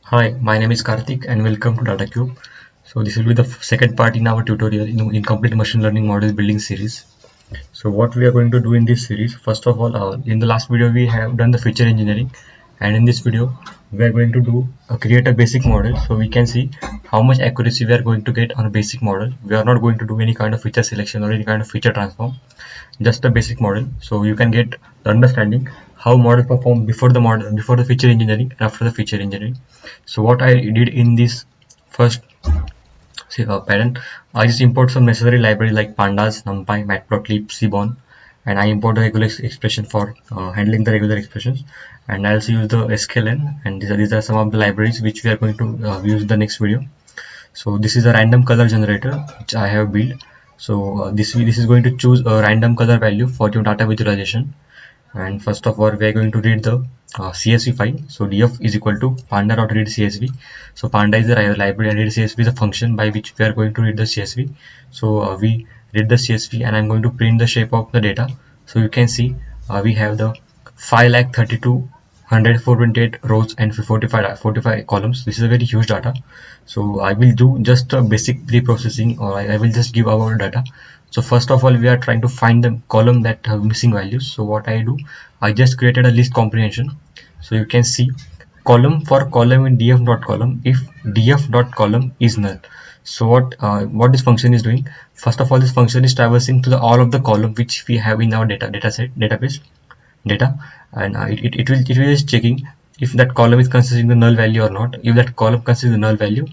Hi, my name is Karthik and welcome to DataCube. So this will be the second part in our tutorial in complete machine learning model building series. So what we are going to do in this series, first of all, in the last video we have done the feature engineering, and in this video we are going to do create a basic model so we can see how much accuracy we are going to get on a basic model. We are not going to do any kind of feature selection or any kind of feature transform, just a basic model, so you can get the understanding how model perform before the feature engineering and after the feature engineering. So what I did in this first parent, I just import some necessary library like pandas, numpy, matplotlib, seaborn, and I import the regular expression for handling the regular expressions, and I also use the sklearn, and these are some of the libraries which we are going to use in the next video. So this is a random color generator which I have built. So this is going to choose a random color value for your data visualization. And first of all, we are going to read the CSV file. So df is equal to panda.read CSV. So panda is the library and read CSV is a function by which we are going to read the CSV. So we read the CSV and I'm going to print the shape of the data. So you can see we have the 5,32,428 rows and 45 columns. This is a very huge data. So I will do just a basic pre-processing, or I will just give our data. So first of all, we are trying to find the column that have missing values. So what I do, I just created a list comprehension. So you can see column for column in df.column if df.column is null. So what this function is doing, first of all, this function is traversing to the all of the column which we have in our database data, and it will just checking if that column is considering the null value or not. If that column considers the null value,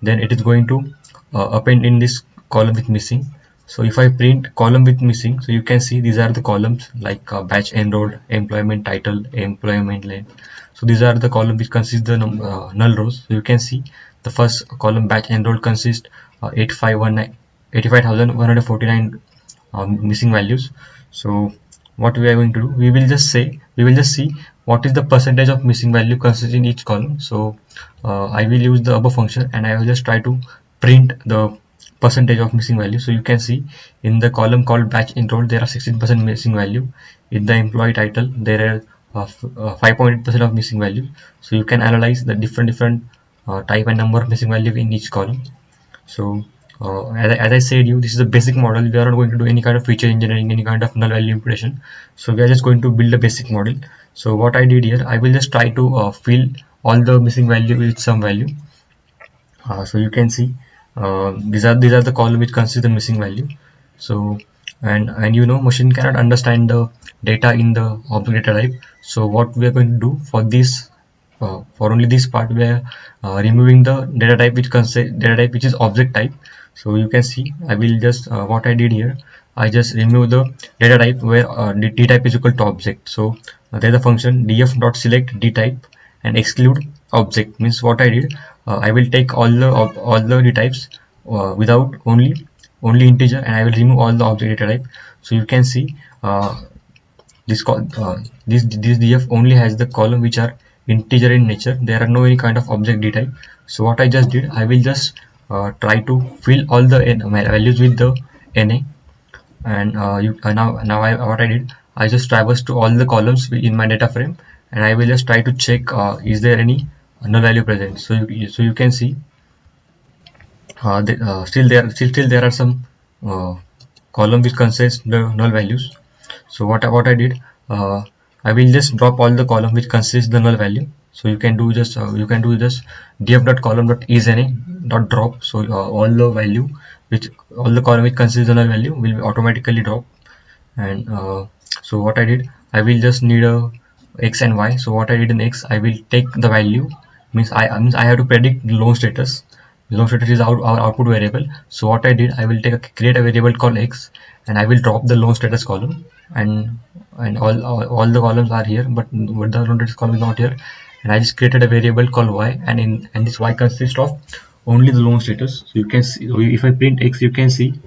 then it is going to append in this column with missing. So if I print column with missing, so you can see these are the columns like batch enrolled, employment title, employment length. So these are the column which consist the null rows. So you can see the first column batch enrolled consists 85,149 missing values. So what we are going to do, we will just see what is the percentage of missing value considered in each column. So I will use the above function and I will just try to print the percentage of missing value. So you can see in the column called batch enrolled there are 16% missing value. In the employee title there are 5.8% of missing value. So you can analyze the different type and number of missing value in each column. So as I said you, this is a basic model. We are not going to do any kind of feature engineering, any kind of null value imputation. So we are just going to build a basic model. So what I did here, I will just try to fill all the missing value with some value. So you can see these are the column which consists the missing value. So and you know machine cannot understand the data in the object data type. So what we are going to do for this, for only this part, we are removing the data type which is object type. So you can see I will just what I did here, I just remove the data type where the d type is equal to object. So there is a function df.select d type and exclude object. Means what I did, I will take all the d types without only integer, and I will remove all the object data type. So you can see this df only has the column which are integer in nature. There are no any kind of object d type. So what I just did, I will just try to fill all the values with the na, and what I did, I just traverse to all the columns in my data frame, and I will just try to check is there any null value present. So you can see still there are some uh, column which contains the null values. So what I did, I will just drop all the column which consists the null value. So you can do just df.column.isNA.drop. So all the value which all the column which consists the null value will automatically drop. And so what I did, I will just need a x and y. So what I did in x, I will take the value, means I have to predict the loan status. Loan status is our output variable. So what I did, I will create a variable called x, and I will drop the loan status column, and all the columns are here, but the loan status column is not here. And I just created a variable called y, and this y consists of only the loan status. So you can see, if I print x, you can see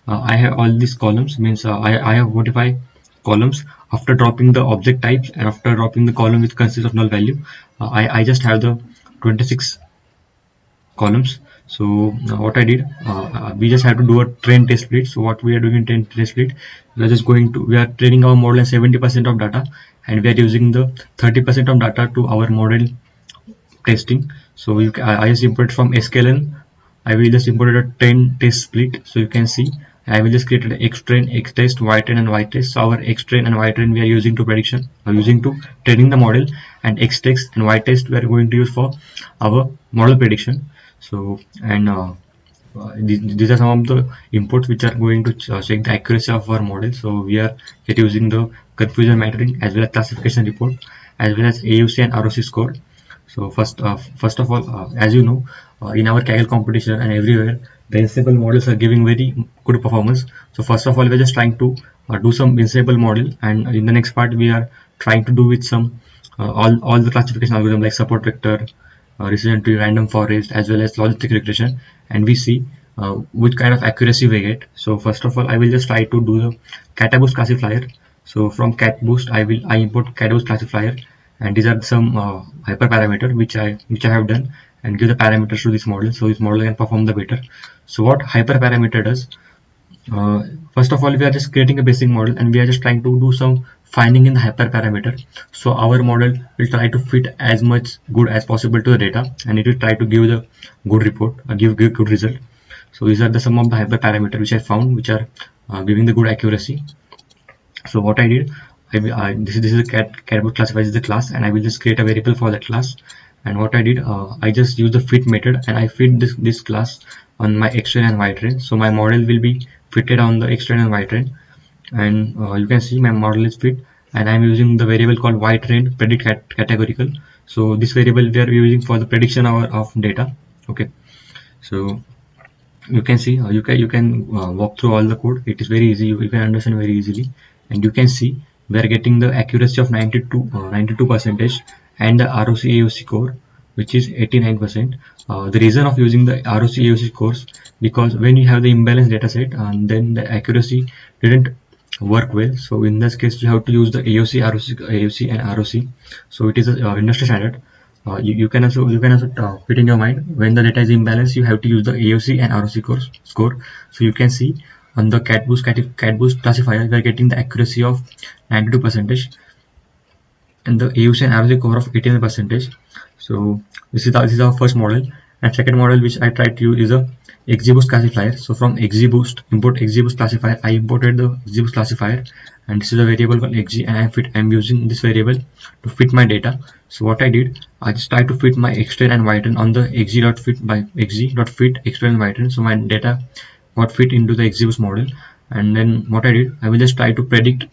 I have all these columns, means I have 45 columns. After dropping the object types and after dropping the column which consists of null value, I just have the 26 columns. So what I did, we just have to do a train test split. So what we are doing in train test split, we are training our model in 70% of data, and we are using the 30% of data to our model testing. So I just import from sklearn. I will just import a train test split. So you can see I will just create an xtrain, xtest, ytrain, and ytest. So our xtrain and ytrain we are using to prediction, or using to training the model, and xtest and ytest we are going to use for our model prediction. So and these are some of the inputs which are going to check the accuracy of our model. So we are yet using the confusion metering as well as classification report, as well as AUC and ROC score. So first of all, as you know, in our Kaggle competition and everywhere, the ensemble models are giving very good performance. So first of all, we're just trying to do some ensemble model, and in the next part we are trying to do with some all the classification algorithm like support vector, decision tree, random forest, as well as logistic regression, and we see which kind of accuracy we get. So first of all, I will just try to do the cataboost classifier. So from catboost, I import cataboost classifier, and these are some hyperparameter which I have done, and give the parameters to this model, so this model can perform the better. So what hyperparameter does? Uh, First of all, we are just creating a basic model, and we are just trying to do some finding in the hyperparameter. So our model will try to fit as much good as possible to the data, and it will try to give the good report, give good result. So these are the some of the hyperparameter which I found, which are giving the good accuracy. So what I did, this is a catboost classifier is the class, and I will just create a variable for that class. And what I did, I just use the fit method, and I fit this class on my xtrain and ytrain. So my model will be fitted on the xtrain and ytrain, and you can see my model is fit, and I'm using the variable called ytrain predict categorical. So this variable we are using for the prediction of data. Okay, so you can see you can walk through all the code. It is very easy, you can understand very easily, and you can see we are getting the accuracy of 92 percentage, and the ROC AUC score which is 89%. The reason of using the ROC AUC scores, because when you have the imbalanced data set, and then the accuracy didn't work well. So in this case you have to use the AUC and ROC. So it is a industry standard. You can also put in your mind, when the data is imbalanced, you have to use the AOC and ROC score. So you can see on the catboost classifier, we are getting the accuracy of 92 percentage, and the AUC and ROC score of 18 percentage. So this is our first model, and second model which I tried to use is a XGBoost classifier. So from XGBoost, import XGBoost classifier. I imported the XGBoost classifier, and this is a variable called XG, and I'm using this variable to fit my data. So what I did, I just tried to fit my xtrain and ytrain on the xg.fit by xg.fit xtrain and ytrain. So my data got fit into the XGBoost model, and then what I did, I will just try to predict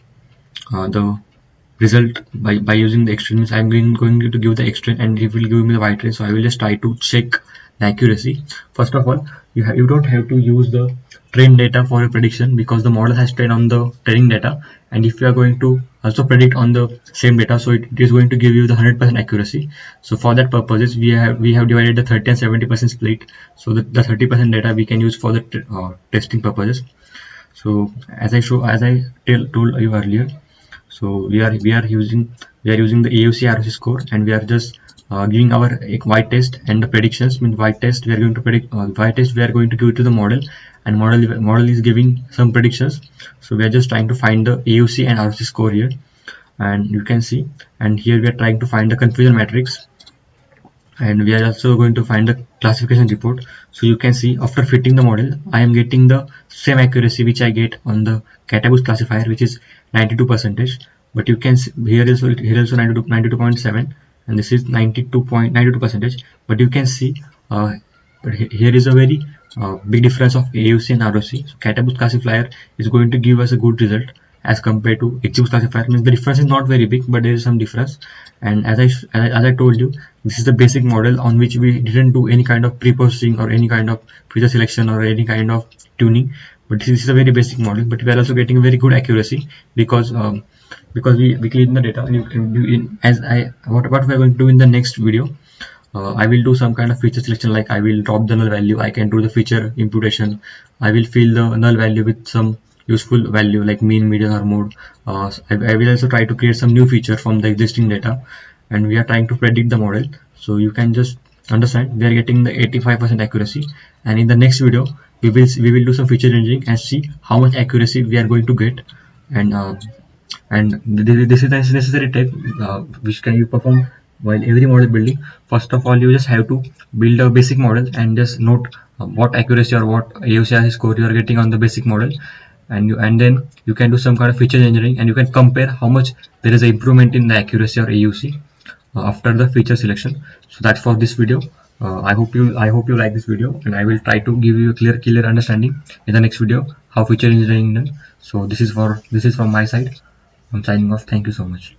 the result by using the xtrain. I'm going to give the xtrain, and it will give me the ytrain. So I will just try to check the accuracy. First of all, you don't have to use the trained data for a prediction, because the model has trained on the training data, and if you are going to also predict on the same data, so it is going to give you the 100% accuracy. So for that purposes, we have divided the 30 and 70% split, so the 30% data we can use for the testing purposes. So as I told you earlier, so we are using the AUC ROC score, and we are just giving our y test and the predictions. Means y test we are going to predict, y test we are going to give it to the model, and model is giving some predictions. So we are just trying to find the AUC and ROC score here, and you can see, and here we are trying to find the confusion matrix, and we are also going to find the classification report. So you can see, after fitting the model, I am getting the same accuracy which I get on the cataboost classifier, which is 92 percentage. But you can see here also 92.7, and this is 92.92 percentage. But you can see but here is a very big difference of AUC and ROC. So cataboost classifier is going to give us a good result as compared to XGBoost classifier. Means the difference is not very big, but there is some difference. And as I told you, this is the basic model on which we didn't do any kind of pre-processing or any kind of feature selection or any kind of tuning. But this is a very basic model, but we are also getting very good accuracy, because we clean the data. What we are going to do in the next video, I will do some kind of feature selection, like I will drop the null value, I can do the feature imputation, I will fill the null value with some useful value like mean, median, or mode. I will also try to create some new feature from the existing data, and we are trying to predict the model. So you can just understand we are getting the 85% accuracy, and in the next video we will do some feature engineering and see how much accuracy we are going to get. And this is the necessary step which can you perform while every model building, first of all you just have to build a basic model and just note what accuracy or what AUC score you are getting on the basic model, and then you can do some kind of feature engineering and you can compare how much there is an improvement in the accuracy or AUC after the feature selection. So that's for this video. I hope you like this video, and I will try to give you a clear understanding in the next video how feature engineering done. So this is from my side. I'm signing off. Thank you so much.